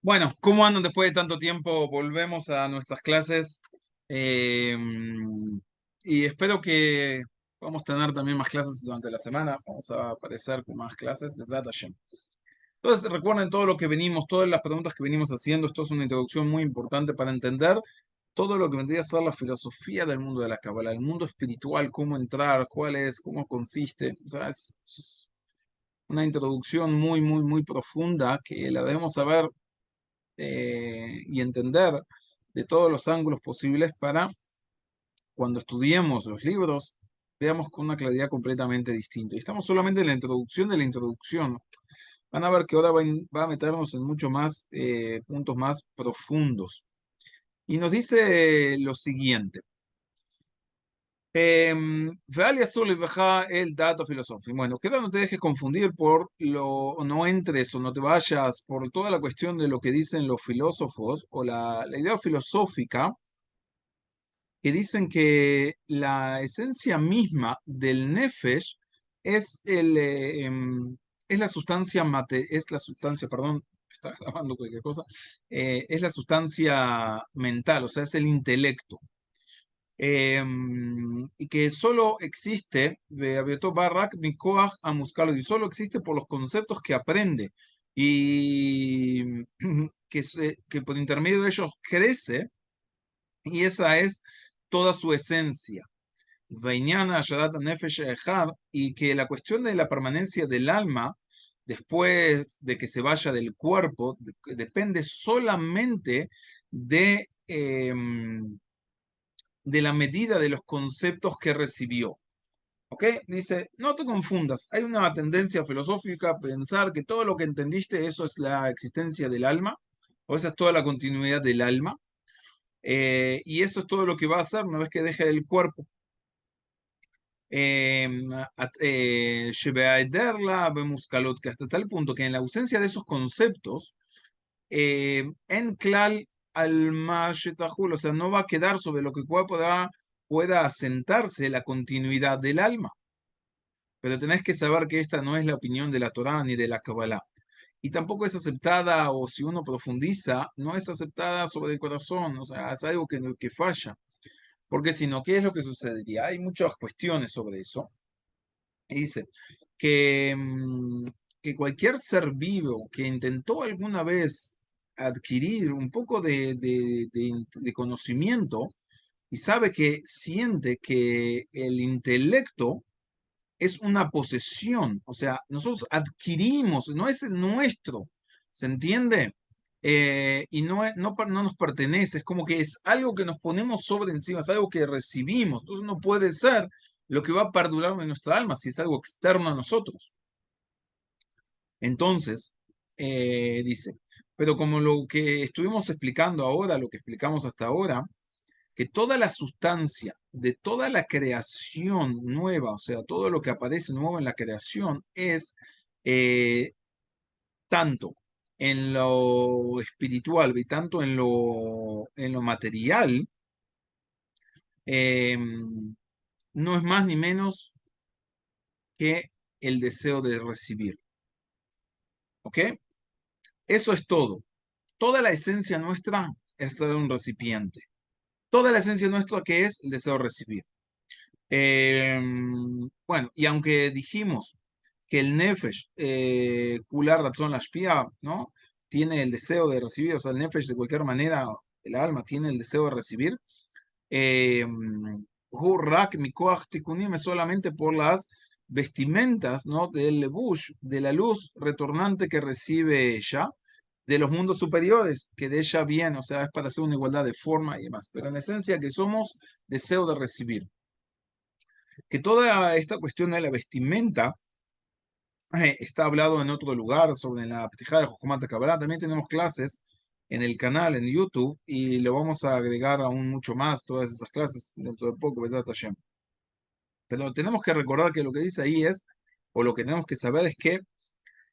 Bueno, ¿cómo andan después de tanto tiempo? Volvemos a nuestras clases eh, y espero que podamos tener también más clases durante la semana. Vamos a aparecer con más clases. Besat Hashem. Entonces, recuerden todo lo que venimos, todas las preguntas que venimos haciendo. Esto es una introducción muy importante para entender todo lo que vendría a ser la filosofía del mundo de la Kabbalah, el mundo espiritual, cómo entrar, cuál es, cómo consiste. O sea, es una introducción muy, muy, muy profunda que la debemos saber y entender de todos los ángulos posibles para cuando estudiemos los libros, veamos con una claridad completamente distinta. Y estamos solamente en la introducción de la introducción. Van a ver que ahora va a meternos en mucho más puntos más profundos. Y nos dice lo siguiente. ואל יסור לבך el dato filosófico. Bueno, que no te dejes confundir por lo, no entres o no te vayas por toda la cuestión de lo que dicen los filósofos o la idea filosófica que dicen que la esencia misma del nefesh es es la sustancia es la sustancia, perdón, está grabando cualquier cosa, es la sustancia mental, o sea, es el intelecto. Y que solo existe, Barak Mikoach Amuskalo, y solo existe por los conceptos que aprende y que por intermedio de ellos crece, y esa es toda su esencia. Vainyana Shadat Nefesh Echad, y que la cuestión de la permanencia del alma después de que se vaya del cuerpo depende solamente de la medida de los conceptos que recibió. ¿Ok? Dice, no te confundas, hay una tendencia filosófica a pensar que todo lo que entendiste, eso es la existencia del alma, o esa es toda la continuidad del alma, y eso es todo lo que va a hacer una vez que deje el cuerpo. Que hasta tal punto que en la ausencia de esos conceptos, en clal al o sea, no va a quedar sobre lo que pueda asentarse la continuidad del alma. Pero tenés que saber que esta no es la opinión de la Torá ni de la Kabbalah. Y tampoco es aceptada, o si uno profundiza, no es aceptada sobre el corazón, o sea, es algo que falla. Porque si no, ¿qué es lo que sucedería? Hay muchas cuestiones sobre eso. Y dice que, que cualquier ser vivo que intentó alguna vez adquirir un poco de conocimiento y sabe que siente que el intelecto es una posesión, o sea, nosotros adquirimos, no es nuestro, ¿se entiende? Y no nos pertenece, es como que es algo que nos ponemos sobre encima, es algo que recibimos, entonces no puede ser lo que va a perdurar en nuestra alma si es algo externo a nosotros. Entonces, dice, pero como lo que estuvimos explicando ahora, lo que explicamos hasta ahora, que toda la sustancia de toda la creación nueva, o sea, todo lo que aparece nuevo en la creación es eh, tanto en lo espiritual y tanto en lo material, eh, no es más ni menos que el deseo de recibir. ¿Ok? Eso es todo. Toda la esencia nuestra es ser un recipiente. Toda la esencia nuestra que es el deseo de recibir. Eh, bueno, y aunque dijimos que el Nefesh, Kular Ratzon Lashpia, ¿no? Tiene el deseo de recibir, o sea, el Nefesh de cualquier manera, el alma tiene el deseo de recibir. Rak Mikoach Tikunim es solamente por las vestimentas, ¿no? Del Lebush, de la luz retornante que recibe ella, de los mundos superiores, que de ella viene, o sea, es para hacer una igualdad de forma y demás. Pero en esencia que somos deseo de recibir. Que toda esta cuestión de la vestimenta está hablado en otro lugar sobre la Ptijá de Jojomat Kabbalah. También tenemos clases en el canal, en YouTube, y lo vamos a agregar aún mucho más, todas esas clases, dentro de poco, Besat Hashem. Pero tenemos que recordar que lo que dice ahí es, o lo que tenemos que saber es que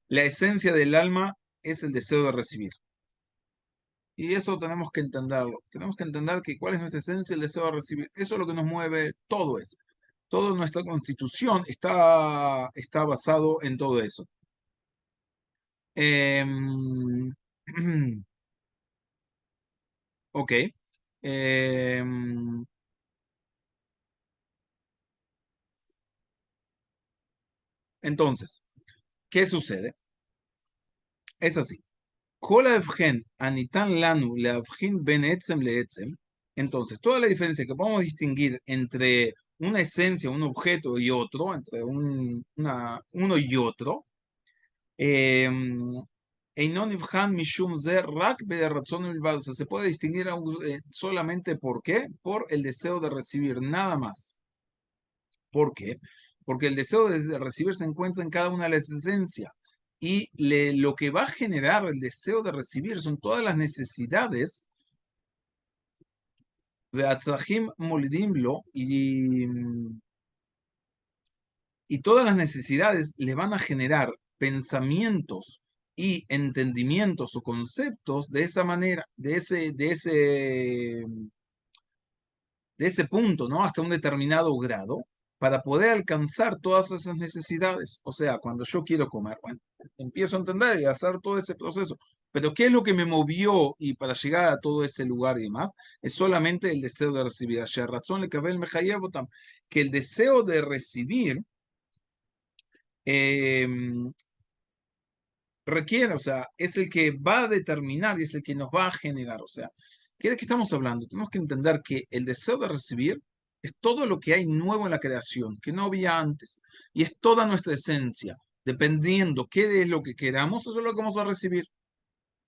la esencia del alma es el deseo de recibir. Y eso tenemos que entenderlo. Tenemos que entender que cuál es nuestra esencia, el deseo de recibir. Eso es lo que nos mueve, todo es. Toda nuestra constitución está basado en todo eso. Ok. Em, entonces, ¿qué sucede? Es así. כל ההבחן הניתן לנו להבחין בין עצם לעצם, entonces, toda la diferencia que podemos distinguir entre una esencia, un objeto y otro, entre uno y otro, אינו נבחן משום זה רק ברצון בלבד, o sea, se puede distinguir solamente ¿por qué? Por el deseo de recibir, nada más. ¿Por qué? Porque el deseo de recibir se encuentra en cada una de las esencias. Y lo que va a generar el deseo de recibir son todas las necesidades והצרכים מולידים לו, y todas las necesidades le van a generar pensamientos y entendimientos o conceptos de esa manera, de ese punto, ¿no? Hasta un determinado grado, para poder alcanzar todas esas necesidades. O sea, cuando yo quiero comer, bueno, empiezo a entender y a hacer todo ese proceso. Pero ¿qué es lo que me movió y para llegar a todo ese lugar y demás? Es solamente el deseo de recibir. Que el deseo de recibir eh, requiere, o sea, es el que va a determinar y es el que nos va a generar. O sea, ¿qué de qué estamos hablando? Tenemos que entender que el deseo de recibir es todo lo que hay nuevo en la creación, que no había antes. Y es toda nuestra esencia. Dependiendo qué es lo que queramos, eso es lo que vamos a recibir.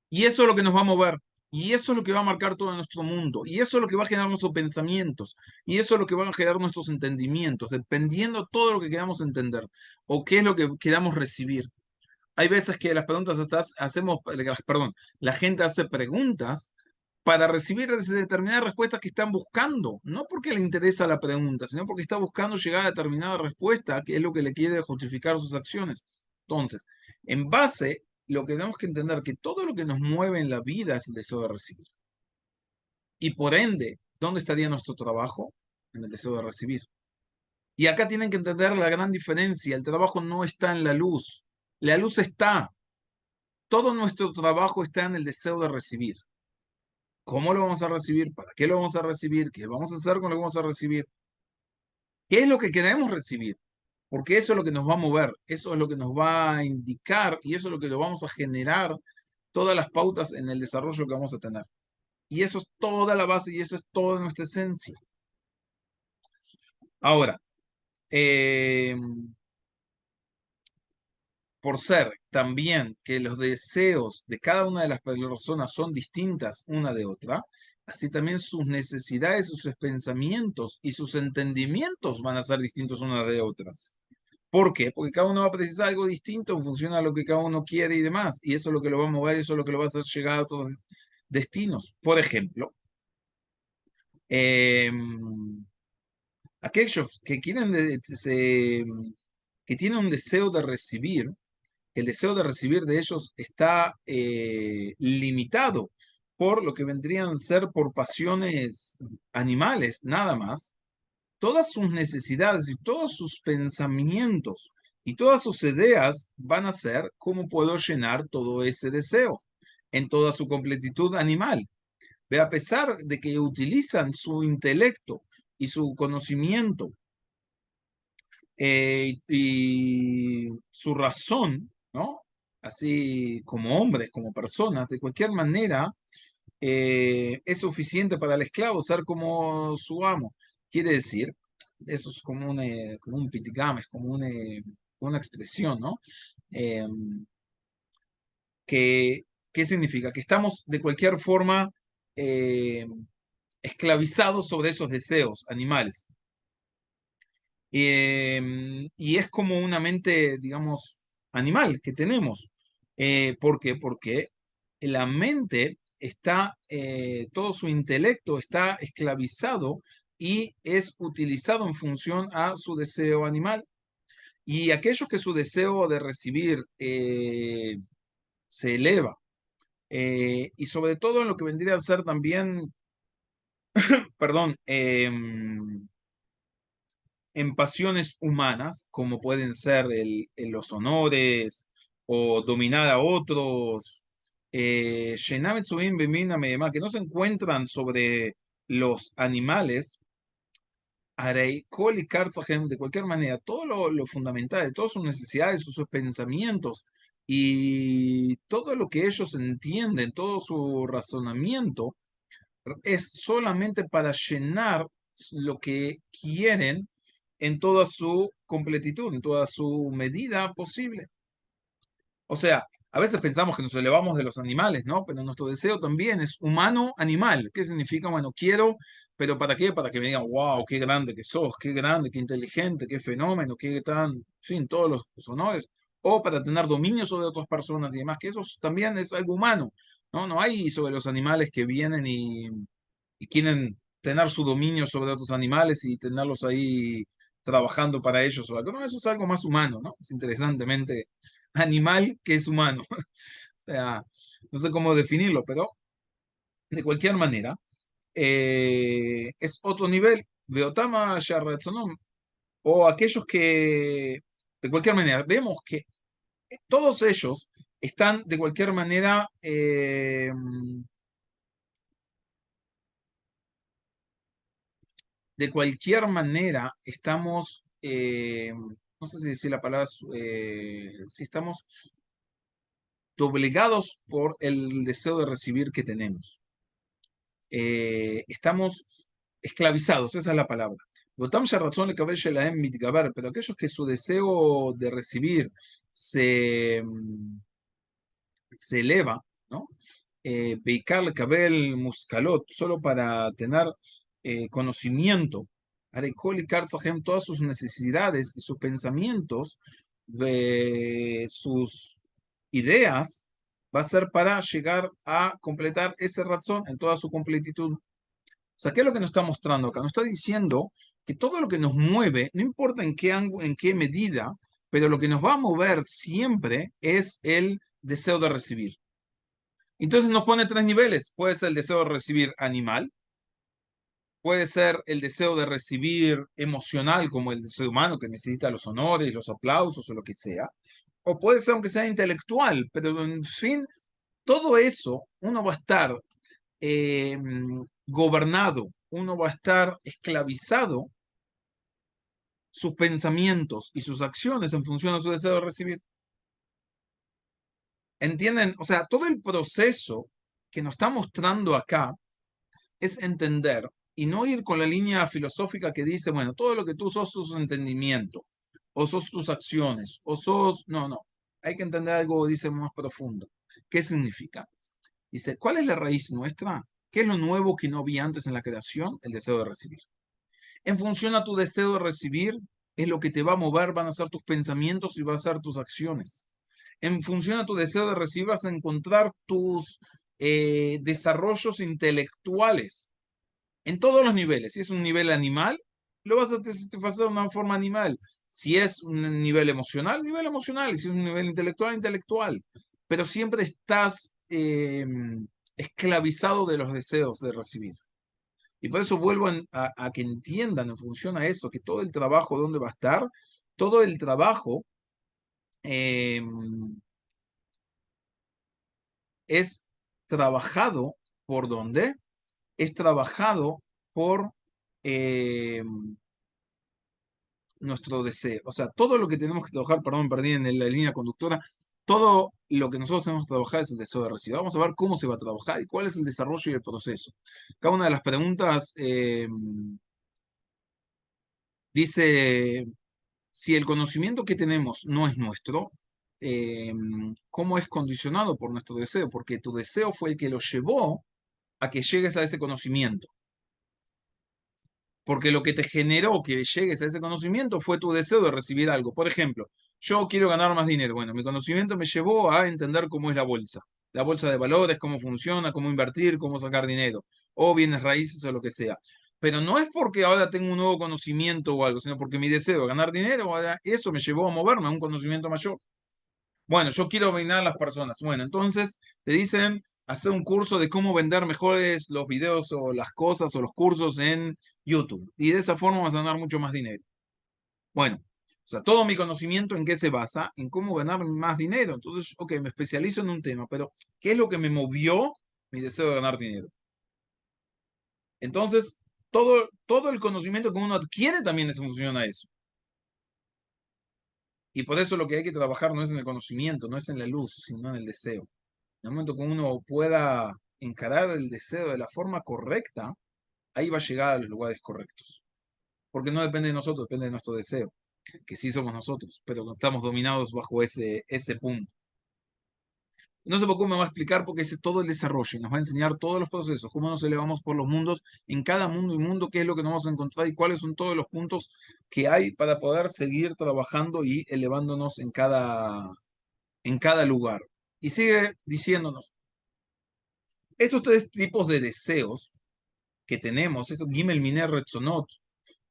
Y eso es lo que nos va a mover. Y eso es lo que va a marcar todo nuestro mundo. Y eso es lo que va a generar nuestros pensamientos. Y eso es lo que va a generar nuestros entendimientos, dependiendo todo lo que queramos entender o qué es lo que queramos recibir. Hay veces que las preguntas perdón, la gente hace preguntas para recibir determinadas respuestas que están buscando, no porque le interesa la pregunta, sino porque está buscando llegar a determinada respuesta, que es lo que le quiere justificar sus acciones. Entonces, en base, lo que tenemos que entender que todo lo que nos mueve en la vida es el deseo de recibir. Y por ende, ¿dónde estaría nuestro trabajo? En el deseo de recibir. Y acá tienen que entender la gran diferencia. El trabajo no está en la luz. La luz está. Todo nuestro trabajo está en el deseo de recibir. ¿Cómo lo vamos a recibir? ¿Para qué lo vamos a recibir? ¿Qué vamos a hacer con lo que vamos a recibir? ¿Qué es lo que queremos recibir? Porque eso es lo que nos va a mover, eso es lo que nos va a indicar y eso es lo que lo vamos a generar todas las pautas en el desarrollo que vamos a tener. Y eso es toda la base y eso es toda nuestra esencia. Ahora, eh, por ser también que los deseos de cada una de las personas son distintas una de otra, así también sus necesidades, sus pensamientos y sus entendimientos van a ser distintos una de otras. ¿Por qué? Porque cada uno va a precisar algo distinto en función a lo que cada uno quiere y demás. Y eso es lo que lo va a mover, eso es lo que lo va a hacer llegar a otros destinos. Por ejemplo, eh, aquellos que que tienen un deseo de recibir, el deseo de recibir de ellos está limitado por lo que vendrían a ser por pasiones animales, nada más. Todas sus necesidades y todos sus pensamientos y todas sus ideas van a ser cómo puedo llenar todo ese deseo en toda su completitud animal. Ve, a pesar de que utilizan su intelecto y su conocimiento y su razón, ¿no? Así como hombres, como personas, de cualquier manera, es suficiente para el esclavo ser como su amo. Quiere decir, eso es como un pitigam, es como una expresión, ¿no? Eh, que, ¿Qué significa? Que estamos de cualquier forma eh, esclavizados sobre esos deseos animales. Y es como una mente, digamos, animal que tenemos. ¿Por qué? Porque la mente está, todo su intelecto está esclavizado y es utilizado en función a su deseo animal. Y aquellos que su deseo de recibir se eleva, y sobre todo en lo que vendría a ser también, perdón, en pasiones humanas, como pueden ser los honores o dominar a otros, She'enam metzuim bemin hamehema, que no se encuentran sobre los animales, Arei, Kol y Kartzahem, de cualquier manera, todo lo fundamental, de todas sus necesidades, sus pensamientos y todo lo que ellos entienden, todo su razonamiento, es solamente para llenar lo que quieren en toda su completitud, en toda su medida posible. O sea, a veces pensamos que nos elevamos de los animales, ¿no? Pero nuestro deseo también es humano-animal. ¿Qué significa? Bueno, quiero, pero ¿para qué? Para que me digan, wow, qué grande que sos, qué grande, qué inteligente, qué fenómeno, qué tan, en fin, todos los honores. O para tener dominio sobre otras personas y demás, que eso también es algo humano, ¿no? No hay sobre los animales que vienen y quieren tener su dominio sobre otros animales y tenerlos ahí trabajando para ellos o algo. No, eso es algo más humano, ¿no? Es interesantemente animal que es humano. O sea, no sé cómo definirlo, pero de cualquier manera, es otro nivel. Veotama Sharratzonom, o aquellos que, de cualquier manera, vemos que todos ellos están de cualquier manera estamos, no sé si decir la palabra, si estamos doblegados por el deseo de recibir que tenemos. Estamos esclavizados, esa es la palabra. Pero aquellos que su deseo de recibir se eleva, ¿no? Beikar Kabel Muskalot, solo para tener conocimiento, Arekol y Kartzahem, todas sus necesidades y sus pensamientos, de sus ideas, va a ser para llegar a completar ese razón en toda su completitud. O sea, ¿qué es lo que nos está mostrando acá? Nos está diciendo que todo lo que nos mueve, no importa en qué medida, pero lo que nos va a mover siempre es el deseo de recibir. Entonces nos pone tres niveles. Puede ser el deseo de recibir animal, puede ser el deseo de recibir emocional, como el ser humano que necesita los honores, los aplausos o lo que sea, o puede ser aunque sea intelectual, pero en fin, todo eso uno va a estar eh, gobernado, uno va a estar esclavizado sus pensamientos y sus acciones en función de su deseo de recibir. ¿Entienden? O sea, todo el proceso que nos está mostrando acá es entender y no ir con la línea filosófica que dice, bueno, todo lo que tú sos entendimiento, o sos tus acciones, o sos... No, no. Hay que entender algo, dice, más profundo. ¿Qué significa? Dice, ¿cuál es la raíz nuestra? ¿Qué es lo nuevo que no había antes en la creación? El deseo de recibir. En función a tu deseo de recibir, es lo que te va a mover, van a ser tus pensamientos y van a ser tus acciones. En función a tu deseo de recibir, vas a encontrar tus desarrollos intelectuales en todos los niveles. Si es un nivel animal, lo vas a satisfacer de una forma animal. Si es un nivel emocional, nivel emocional. Y si es un nivel intelectual, intelectual. Pero siempre estás esclavizado de los deseos de recibir. Y por eso vuelvo a que entiendan en función a eso, que todo el trabajo, ¿dónde va a estar? Todo el trabajo eh, es trabajado por dónde? Es trabajado por eh, nuestro deseo. O sea, todo lo que tenemos que trabajar, perdón, perdí en la línea conductora, todo lo que nosotros tenemos que trabajar es el deseo de recibir. Vamos a ver cómo se va a trabajar y cuál es el desarrollo y el proceso. Cada una de las preguntas dice, si el conocimiento que tenemos no es nuestro, ¿cómo es condicionado por nuestro deseo? Porque tu deseo fue el que lo llevó a que llegues a ese conocimiento. Porque lo que te generó que llegues a ese conocimiento fue tu deseo de recibir algo. Por ejemplo, yo quiero ganar más dinero. Bueno, mi conocimiento me llevó a entender cómo es la bolsa de valores, cómo funciona, cómo invertir, cómo sacar dinero, o bienes raíces o lo que sea. Pero no es porque ahora tengo un nuevo conocimiento o algo, sino porque mi deseo de ganar dinero, eso me llevó a moverme a un conocimiento mayor. Bueno, yo quiero dominar a las personas. Bueno, entonces te dicen hacer un curso de cómo vender mejores los videos o las cosas o los cursos en YouTube. Y de esa forma vas a ganar mucho más dinero. Bueno, O sea, todo mi conocimiento en qué se basa, en cómo ganar más dinero. Entonces, ok, me especializo en un tema, pero ¿qué es lo que me movió mi deseo de ganar dinero? Entonces, todo el conocimiento que uno adquiere también es en función a eso. Y por eso lo que hay que trabajar no es en el conocimiento, no es en la luz, sino en el deseo. En el momento que uno pueda encarar el deseo de la forma correcta, ahí va a llegar a los lugares correctos. Porque no depende de nosotros, depende de nuestro deseo, que sí somos nosotros, pero no estamos dominados bajo ese punto. No sé por qué me va a explicar porque es todo el desarrollo y nos va a enseñar todos los procesos, cómo nos elevamos por los mundos, en cada mundo y mundo, qué es lo que nos vamos a encontrar y cuáles son todos los puntos que hay para poder seguir trabajando y elevándonos en cada lugar. Y sigue diciéndonos, estos tres tipos de deseos que tenemos, estos Gimel Miner Retzonot,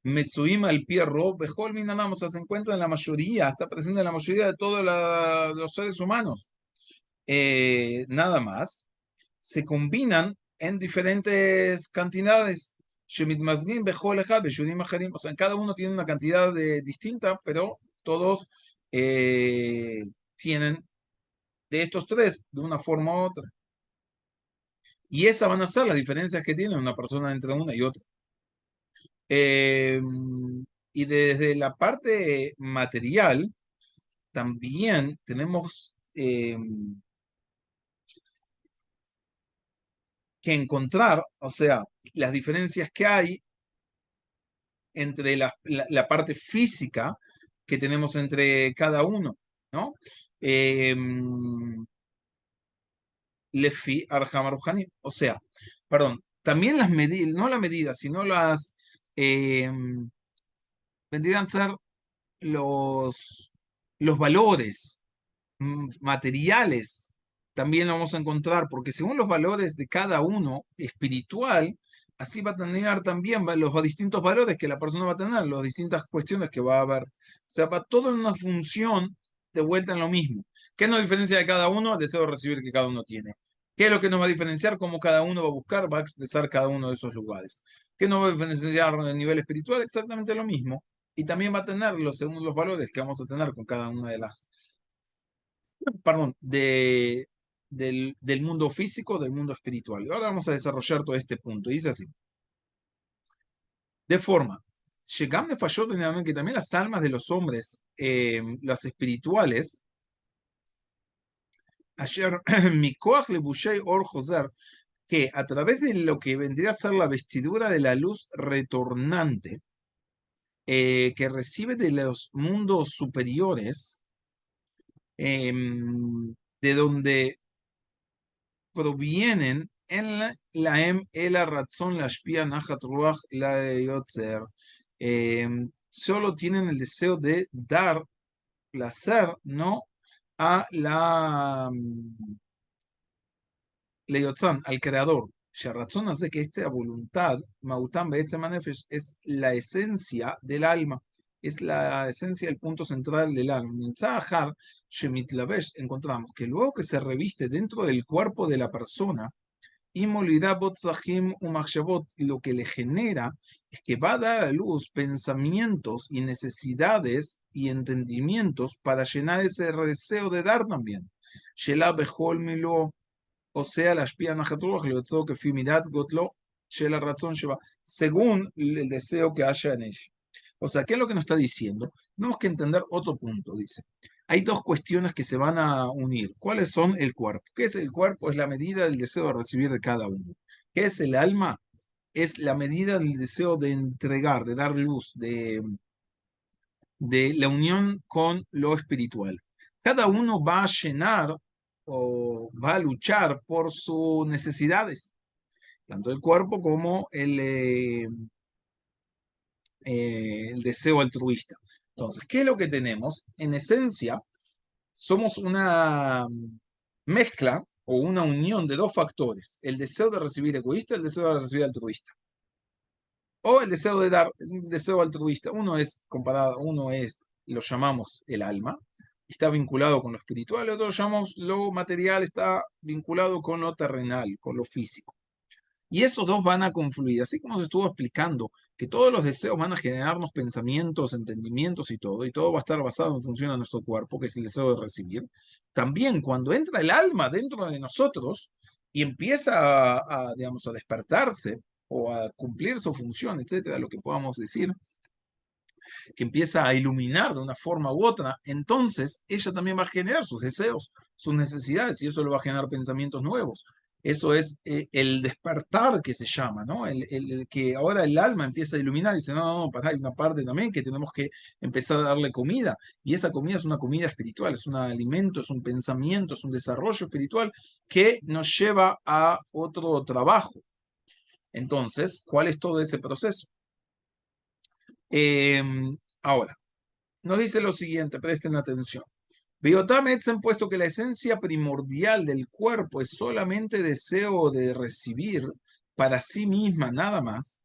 Metsuim al Pierro, Bejol Minanam, o sea, se encuentra en la mayoría, está presente en la mayoría de todos los seres humanos. Nada más, se combinan en diferentes cantidades. Shemitmazgim Bejol Echad, Beshudim Acharim, o sea, cada uno tiene una cantidad distinta, pero todos tienen de estos tres de una forma u otra. Y esas van a ser las diferencias que tiene una persona entre una y otra. Eh, y desde la parte material, también tenemos que encontrar, o sea, las diferencias que hay entre la parte física que tenemos entre cada uno, ¿no? Eh, Lefi Arham Aruhani, o sea, perdón, también las medidas, no las medidas, sino vendrían a ser los valores materiales también lo vamos a encontrar, porque según los valores de cada uno espiritual, así va a tener también los distintos valores que la persona va a tener, las distintas cuestiones que va a haber. O sea, va todo en una función de vuelta en lo mismo. ¿Qué nos diferencia de cada uno? El deseo de recibir que cada uno tiene. ¿Qué es lo que nos va a diferenciar? Cómo cada uno va a buscar, va a expresar cada uno de esos lugares. ¿Qué nos va a diferenciar a nivel espiritual? Exactamente lo mismo. Y también va a tener según los valores que vamos a tener con cada una de las perdón, del mundo físico, del mundo espiritual. Y ahora vamos a desarrollar todo este punto. Dice así, de forma, Shekam de Fayot, que también las almas de los hombres, las espirituales, ayer, Mikoach Lebushei Or Joser, que a través de lo que vendría a ser la vestidura de la luz retornante, que recibe de los mundos superiores, de donde provienen en la el razón la shpia nachat ruach la yotzer. Solo tienen el deseo de dar placer, no a la yotzan, al creador. Razón hace que esta voluntad, Mautam Be'etzem HaNefesh, es la esencia del alma, es la esencia del punto central del alma. En Tzahar, Shemitlavesh, encontramos que luego que se reviste dentro del cuerpo de la persona, y lo que le genera es que va a dar a luz pensamientos y necesidades y entendimientos para llenar ese deseo de dar también. Shelah Bechol Milo, o sea, la espía Najatruach, le que Fimidat Gotlo, Shelah Razón Sheba, según el deseo que haya en ella. O sea, ¿qué es lo que nos está diciendo? Tenemos que entender otro punto, dice. Hay dos cuestiones que se van a unir. ¿Cuáles son el cuerpo? ¿Qué es el cuerpo? Es la medida del deseo de recibir de cada uno. ¿Qué es el alma? Es la medida del deseo de entregar, de dar luz, de la unión con lo espiritual. Cada uno va a llenar o va a luchar por sus necesidades, tanto el cuerpo como el deseo altruista. Entonces, ¿qué es lo que tenemos? En esencia, somos una mezcla o una unión de dos factores, el deseo de recibir egoísta y el deseo de recibir altruista. O el deseo de dar, el deseo altruista. Uno es comparado, uno es, lo llamamos el alma, está vinculado con lo espiritual, otro lo llamamos lo material, está vinculado con lo terrenal, con lo físico. Y esos dos van a confluir, así como se estuvo explicando, que todos los deseos van a generarnos pensamientos, entendimientos y todo va a estar basado en función de nuestro cuerpo, que es el deseo de recibir. También cuando entra el alma dentro de nosotros y empieza digamos, a despertarse o a cumplir su función, etcétera, lo que podamos decir, que empieza a iluminar de una forma u otra, entonces ella también va a generar sus deseos, sus necesidades, y eso le va a generar pensamientos nuevos. Eso es el despertar que se llama, ¿no? El que ahora el alma empieza a iluminar y dice, no, no, no, para, hay una parte también que tenemos que empezar a darle comida. Y esa comida es una comida espiritual, es un alimento, es un pensamiento, es un desarrollo espiritual que nos lleva a otro trabajo. Entonces, ¿cuál es todo ese proceso? Ahora, nos dice lo siguiente, presten atención. Biotam Etzem, puesto que la esencia primordial del cuerpo es solamente deseo de recibir para sí misma, nada más,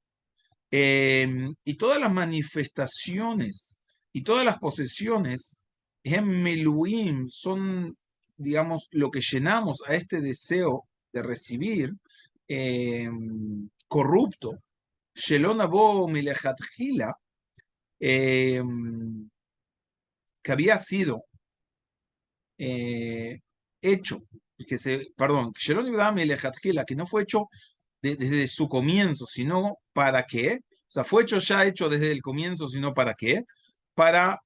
y todas las manifestaciones y todas las posesiones en Meluim son, digamos, lo que llenamos a este deseo de recibir corrupto, Shelon Abo Milejatjila, que había sido hecho, perdón, que no fue hecho desde su comienzo, sino para qué, o sea, fue hecho ya hecho desde el comienzo, sino para qué, para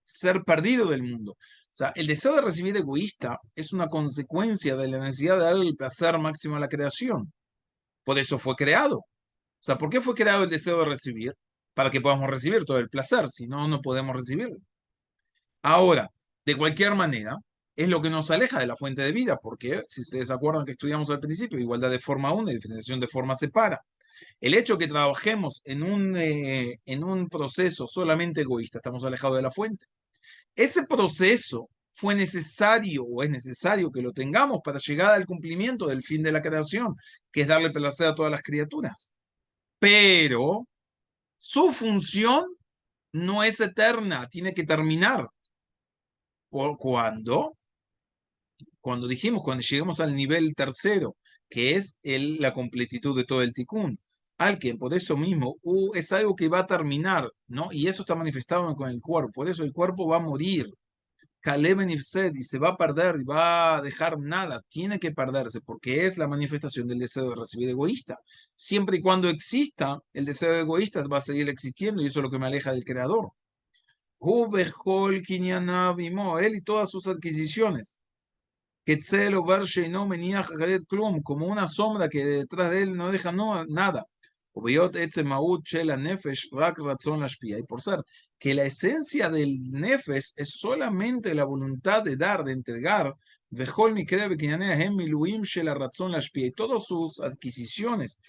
ser perdido del mundo. O sea, el deseo de recibir egoísta es una consecuencia de la necesidad de darle el placer máximo a la creación. Por eso fue creado. O sea, ¿por qué fue creado el deseo de recibir? Para que podamos recibir todo el placer, si no, no podemos recibirlo. Ahora, de cualquier manera, es lo que nos aleja de la fuente de vida, porque si ustedes acuerdan que estudiamos al principio, igualdad de forma 1 y diferenciación de forma separa. El hecho que trabajemos en un proceso solamente egoísta, estamos alejados de la fuente. Ese proceso fue necesario o es necesario que lo tengamos para llegar al cumplimiento del fin de la creación, que es darle placer a todas las criaturas. Pero su función no es eterna, tiene que terminar. ¿Cuándo? Cuando dijimos, cuando lleguemos al nivel tercero, que es la completitud de todo el tikkun, al que por eso mismo es algo que va a terminar, ¿no? Y eso está manifestado con el cuerpo, por eso el cuerpo va a morir, Kaleben Ifsed, y se va a perder, y va a dejar nada, tiene que perderse, porque es la manifestación del deseo de recibir egoísta. Siempre y cuando exista, el deseo egoísta va a seguir existiendo, y eso es lo que me aleja del creador. Él y todas sus adquisiciones que Tzelo Barshe no venía Klum, como una sombra que detrás de él no deja nada. Y por ser que la esencia del Nefesh es solamente la voluntad de dar, de entregar, y todas sus adquisiciones,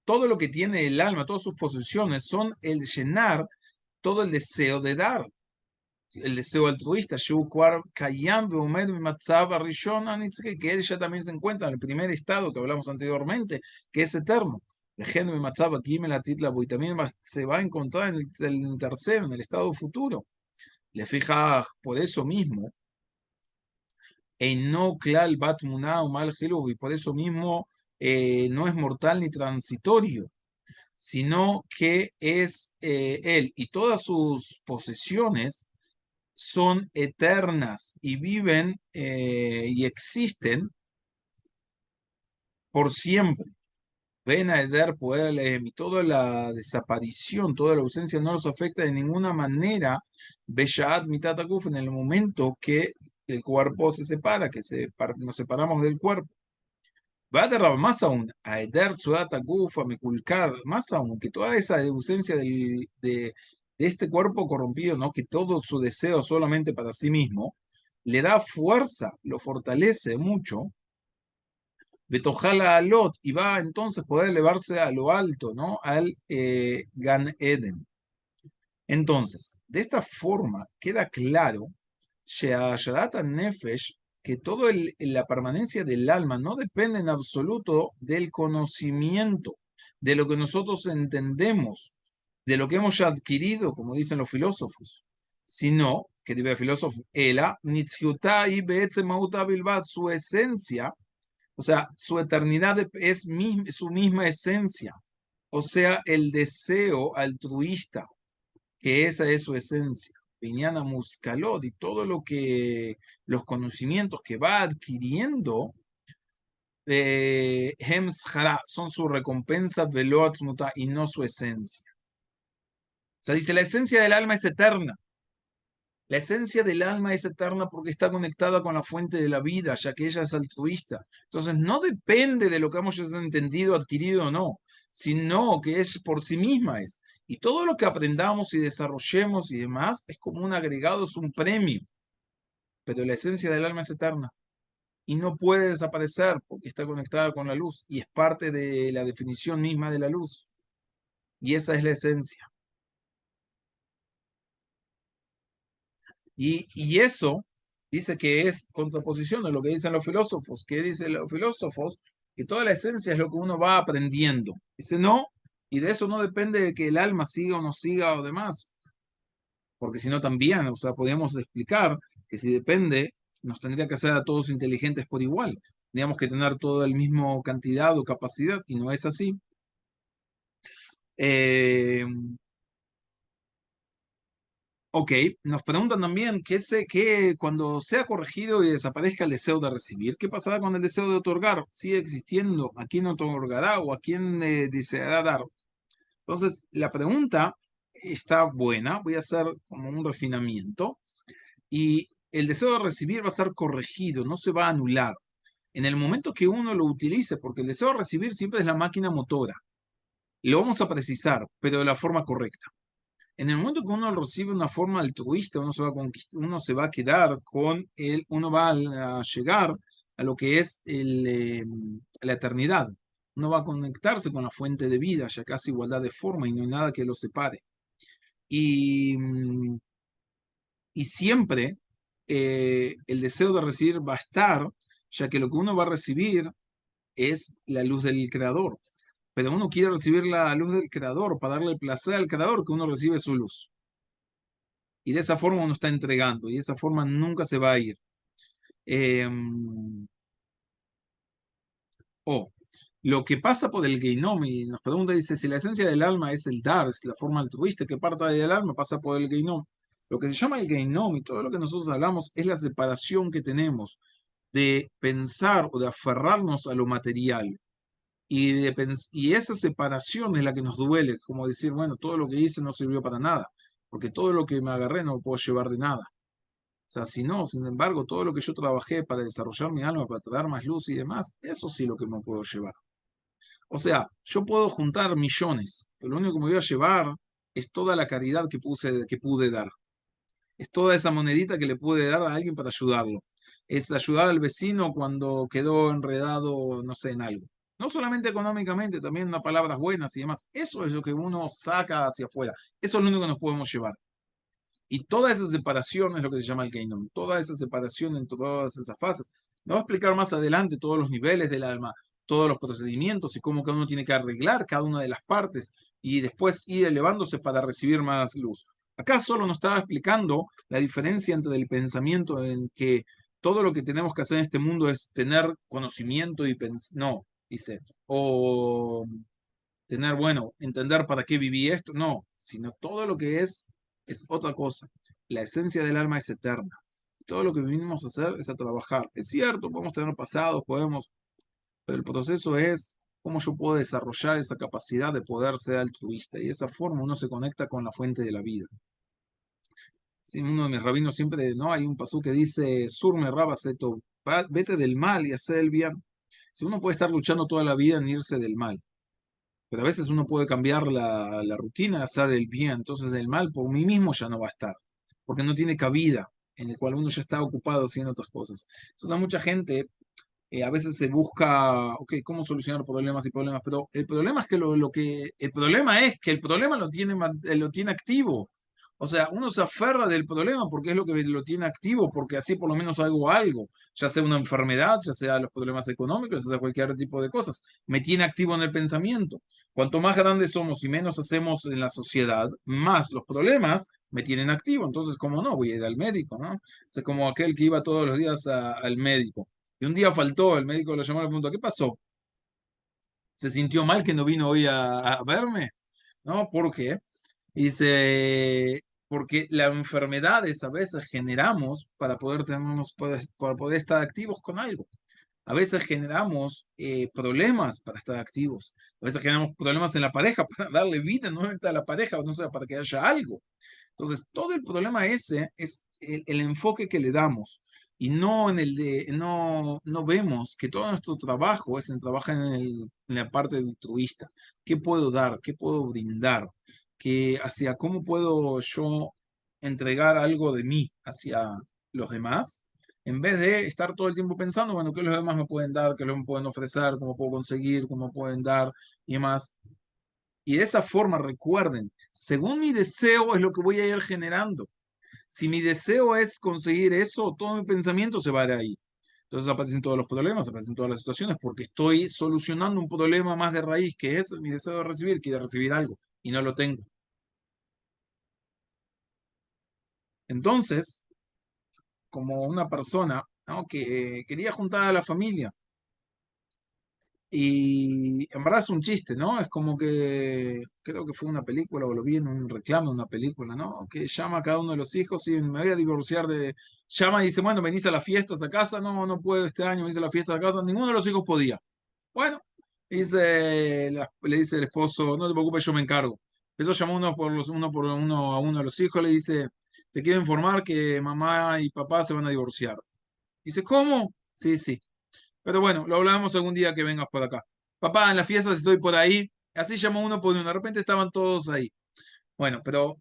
todo lo que tiene el alma, todas sus posesiones, son el llenar todo el deseo de dar, el deseo altruista, que él ya también se encuentra en el primer estado que hablamos anteriormente, que es eterno. Y también se va a encontrar en el tercero, en el estado futuro. Le fija por eso mismo, no klal bat mal y por eso mismo no es mortal ni transitorio, sino que es él y todas sus posesiones son eternas y viven y existen por siempre. Ven a Eder poder y toda la desaparición, toda la ausencia no los afecta de ninguna manera. Beshaat mitataguf, en el momento que el cuerpo se separa, que nos separamos del cuerpo. Va a derramar más aún, a Eder Tsudataguf, a Mekulkar, más aún, que toda esa ausencia de este cuerpo corrompido, ¿no? Que todo su deseo solamente para sí mismo, le da fuerza, lo fortalece mucho, Betojala Alot, y va entonces poder elevarse a lo alto, ¿no? Al Gan Eden. Entonces, de esta forma queda claro, Nefesh, que toda la permanencia del alma no depende en absoluto del conocimiento, de lo que nosotros entendemos, de lo que hemos ya adquirido, como dicen los filósofos, sino que dice el filósofo, Ela, Nitzhiutá y Beetze Mauta Bilbat, su esencia, o sea, su eternidad es su misma esencia, o sea, el deseo altruista, que esa es su esencia. Viñana Muscalot y todo lo que los conocimientos que va adquiriendo Hemshara son su recompensa Veloat Muta y no su esencia. O sea, dice, la esencia del alma es eterna. La esencia del alma es eterna porque está conectada con la fuente de la vida, ya que ella es altruista. Entonces, no depende de lo que hemos entendido, adquirido o no, sino que es por sí misma es. Y todo lo que aprendamos y desarrollemos y demás es como un agregado, es un premio. Pero la esencia del alma es eterna y no puede desaparecer porque está conectada con la luz y es parte de la definición misma de la luz. Y esa es la esencia. Y eso dice que es contraposición a lo que dicen los filósofos. ¿Qué dicen los filósofos? Que toda la esencia es lo que uno va aprendiendo. Dice no, y de eso no depende de que el alma siga o no siga o demás. Porque si no también, o sea, podríamos explicar que si depende, nos tendría que hacer a todos inteligentes por igual. Tendríamos que tener toda la misma cantidad o capacidad, y no es así. Eh, Ok, nos preguntan también qué cuando sea corregido y desaparezca el deseo de recibir, ¿qué pasará con el deseo de otorgar? ¿Sigue existiendo? ¿A quién otorgará o a quién deseará dar? Entonces, la pregunta está buena, voy a hacer como un refinamiento y el deseo de recibir va a ser corregido, no se va a anular. En el momento que uno lo utilice, porque el deseo de recibir siempre es la máquina motora, lo vamos a precisar, pero de la forma correcta. En el momento que uno recibe una forma altruista, uno se va a uno se va a quedar con él, uno va a llegar a lo que es la eternidad. Uno va a conectarse con la fuente de vida, ya casi igualdad de forma y no hay nada que lo separe. Y, y siempre el deseo de recibir va a estar, ya que lo que uno va a recibir es la luz del Creador. Pero uno quiere recibir la luz del Creador para darle placer al Creador que uno recibe su luz. Y de esa forma uno está entregando y de esa forma nunca se va a ir. O lo que pasa por el Geinom, y nos pregunta, dice, si la esencia del alma es el dar, es la forma altruista que parte del alma, pasa por el Geinom. Lo que se llama el Geinom y todo lo que nosotros hablamos es la separación que tenemos de pensar o de aferrarnos a lo material. Y esa separación es la que nos duele, como decir, bueno, todo lo que hice no sirvió para nada, porque todo lo que me agarré no lo puedo llevar de nada. O sea, si no, sin embargo, todo lo que yo trabajé para desarrollar mi alma, para dar más luz y demás, eso sí lo que me puedo llevar. O sea, yo puedo juntar millones, pero lo único que me voy a llevar es toda la caridad que pude dar. Es toda esa monedita que le pude dar a alguien para ayudarlo. Es ayudar al vecino cuando quedó enredado, no sé, en algo. No solamente económicamente, también en palabras buenas y demás. Eso es lo que uno saca hacia afuera. Eso es lo único que nos podemos llevar. Y toda esa separación es lo que se llama el Keinon, toda esa separación en todas esas fases. Me va a explicar más adelante todos los niveles del alma, todos los procedimientos y cómo cada uno tiene que arreglar cada una de las partes y después ir elevándose para recibir más luz. Acá solo nos estaba explicando la diferencia entre el pensamiento en que todo lo que tenemos que hacer en este mundo es tener conocimiento y no, dice, o tener, bueno, entender para qué viví esto, no, sino todo lo que es otra cosa. La esencia del alma es eterna. Todo lo que venimos a hacer es a trabajar. Es cierto, podemos tener pasados, pero el proceso es cómo yo puedo desarrollar esa capacidad de poder ser altruista. Y de esa forma uno se conecta con la fuente de la vida. Sí, uno de mis rabinos siempre, ¿no? Hay un pasú que dice, Surme Rabaseto, vete del mal y hacer el bien. Si uno puede estar luchando toda la vida en irse del mal, pero a veces uno puede cambiar la rutina, hacer el bien, entonces el mal por mí mismo ya no va a estar, porque no tiene cabida, en el cual uno ya está ocupado haciendo otras cosas. Entonces a mucha gente a veces se busca, ok, cómo solucionar problemas y problemas, pero el problema es que el problema es que el problema lo tiene activo. O sea, uno se aferra del problema porque es lo que lo tiene activo, porque así por lo menos hago algo, ya sea una enfermedad, ya sea los problemas económicos, ya sea cualquier tipo de cosas. Me tiene activo en el pensamiento. Cuanto más grandes somos y menos hacemos en la sociedad, más los problemas me tienen activo, entonces, ¿cómo no? Voy a ir al médico, ¿no? Es como aquel que iba todos los días al médico. Y un día faltó, el médico lo llamó y le preguntó, ¿qué pasó? ¿Se sintió mal que no vino hoy a verme? ¿No? ¿Por qué? Dice, porque las enfermedades a veces generamos para poder para poder estar activos con algo. A veces generamos problemas para estar activos. A veces generamos problemas en la pareja para darle vida nuevamente a la pareja, no sé, para que haya algo. Entonces, todo el problema ese es el enfoque que le damos y no en el de, no vemos que todo nuestro trabajo es en trabajar en la parte altruista. ¿Qué puedo dar? ¿Qué puedo brindar? Hacia cómo puedo yo entregar algo de mí hacia los demás, en vez de estar todo el tiempo pensando, bueno, ¿qué los demás me pueden dar? ¿Qué los me pueden ofrecer? ¿Cómo puedo conseguir? ¿Cómo pueden dar? Y demás. Y de esa forma, recuerden, según mi deseo es lo que voy a ir generando. Si mi deseo es conseguir eso, todo mi pensamiento se va de ahí. Entonces aparecen todos los problemas, aparecen todas las situaciones, porque estoy solucionando un problema más de raíz, que es mi deseo de recibir, que de recibir algo, y no lo tengo. Entonces, como una persona, ¿no?, que quería juntar a la familia, y en verdad es un chiste, ¿no? Es como que creo que fue una película o lo vi en un reclamo de una película, ¿no? Que llama a cada uno de los hijos y me voy a divorciar de... Llama y dice, bueno, venís a las fiestas a casa, no, no puedo este año, venís a la fiesta a casa, ninguno de los hijos podía. Bueno, le dice el esposo, no te preocupes, yo me encargo. Empezó a llamar uno a uno de los hijos, le dice, te quiero informar que mamá y papá se van a divorciar. Dice, ¿cómo? Sí, sí. Pero bueno, lo hablamos algún día que vengas por acá. Papá, en las fiestas estoy por ahí. Así llamó uno por uno. De repente estaban todos ahí. Bueno, pero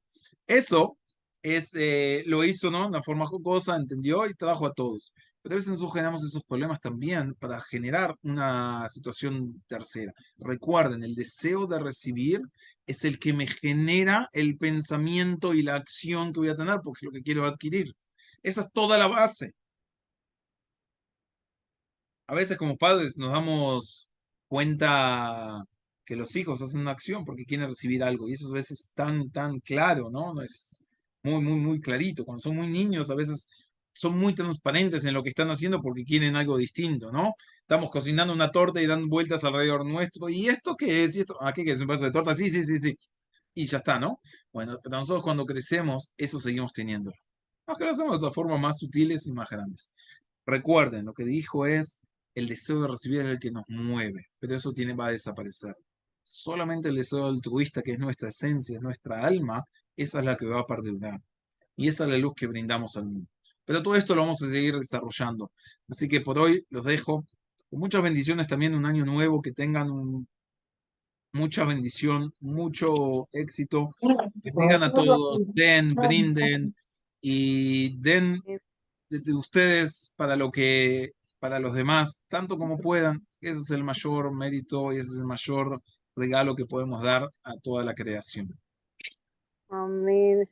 eso lo hizo, ¿no? De una forma jocosa, entendió y trajo a todos. Pero a veces nosotros generamos esos problemas también para generar una situación tercera. Recuerden, el deseo de recibir es el que me genera el pensamiento y la acción que voy a tener porque es lo que quiero adquirir. Esa es toda la base. A veces como padres nos damos cuenta que los hijos hacen una acción porque quieren recibir algo y eso a veces es tan claro, ¿no? No es muy clarito. Cuando son muy niños a veces son muy transparentes en lo que están haciendo porque quieren algo distinto, ¿no? Estamos cocinando una torta y dan vueltas alrededor nuestro. ¿Y esto qué es? ¿Y esto? ¿A qué es un pedazo de torta? Sí, sí, sí, sí. Y ya está, ¿no? Bueno, pero nosotros cuando crecemos, eso seguimos teniendo. Aunque lo hacemos de otras formas más sutiles y más grandes. Recuerden, lo que dijo es, el deseo de recibir es el que nos mueve, pero eso va a desaparecer. Solamente el deseo altruista, que es nuestra esencia, es nuestra alma, esa es la que va a perdurar. Y esa es la luz que brindamos al mundo. Pero todo esto lo vamos a seguir desarrollando. Así que por hoy los dejo con muchas bendiciones también, un año nuevo, que tengan mucha bendición, mucho éxito. Bendigan a todos, den, brinden y den de ustedes para lo que para los demás, tanto como puedan. Ese es el mayor mérito y ese es el mayor regalo que podemos dar a toda la creación. Amén.